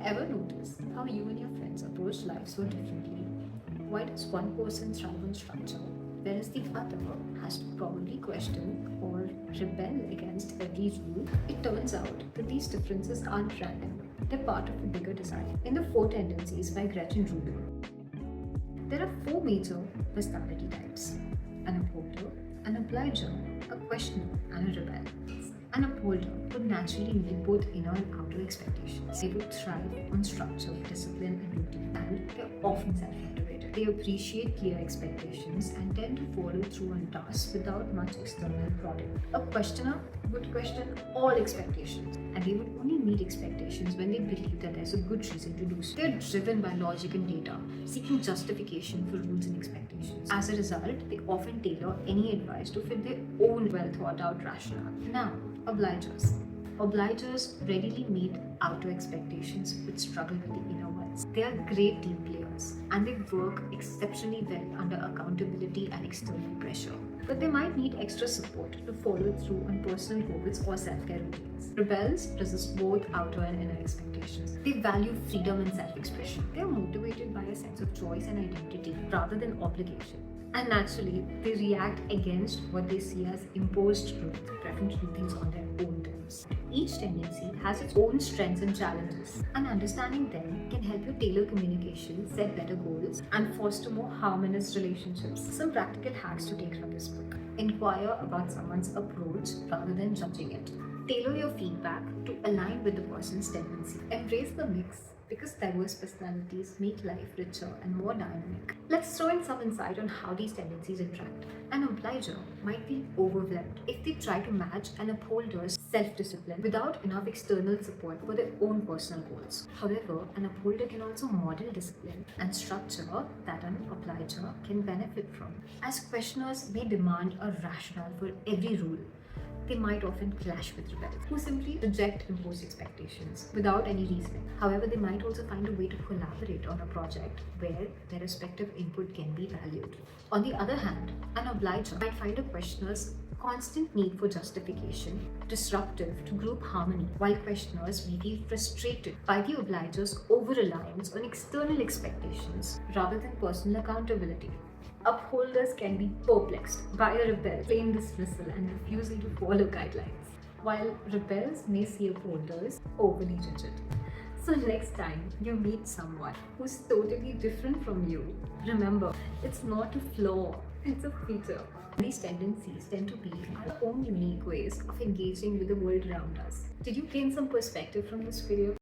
Ever notice how you and your friends approach life so differently? Why does one person thrive on structure, whereas the other has to probably question or rebel against every rule? It turns out that these differences aren't random. They're part of a bigger design. In The Four Tendencies by Gretchen Rubin, there are four major personality types: an upholder, an obliger, a questioner, and a rebel. An upholder would naturally meet both inner and outer expectations. They would thrive on structure, discipline, and routine, and they're often self-motivated. They appreciate clear expectations and tend to follow through on tasks without much external prodding. A questioner would question all expectations, and they would only meet expectations when they believe that there's a good reason to do so. They're driven by logic and data, seeking justification for rules and expectations. As a result, they often tailor any advice to fit their own well thought out rationale. Now, obligers. Obligers readily meet outer expectations but struggle with the inner ones. They are great team players and they work exceptionally well under accountability and external pressure. But they might need extra support to follow through on personal goals or self-care routines. Rebels resist both outer and inner expectations. They value freedom and self-expression. They are motivated by a sense of choice and identity rather than obligation. And naturally, they react against what they see as imposed rules, preferring to do things on their own terms. Each tendency has its own strengths and challenges, and understanding them can help you tailor communication, set better goals, and foster more harmonious relationships. Some practical hacks to take from this book: inquire about someone's approach rather than judging it. Tailor your feedback to align with the person's tendency. Embrace the mix, because diverse personalities make life richer and more dynamic. Let's throw in some insight on how these tendencies interact. An obliger might feel overwhelmed if they try to match an upholder's self-discipline without enough external support for their own personal goals. However, an upholder can also model discipline and structure that an obliger can benefit from. As questioners may demand a rationale for every rule, they might often clash with rebels who simply reject imposed expectations without any reasoning. However, they might also find a way to collaborate on a project where their respective input can be valued. On the other hand, an obliger might find a questioner's constant need for justification disruptive to group harmony, while questioners may feel frustrated by the obliger's over-reliance on external expectations rather than personal accountability. Upholders can be perplexed by a rebel's plain dismissal and refusal to follow guidelines, while rebels may see upholders overly rigid. So next time you meet someone who's totally different from you, remember, it's not a flaw, it's a feature. These tendencies tend to be our own unique ways of engaging with the world around us. Did you gain some perspective from this video?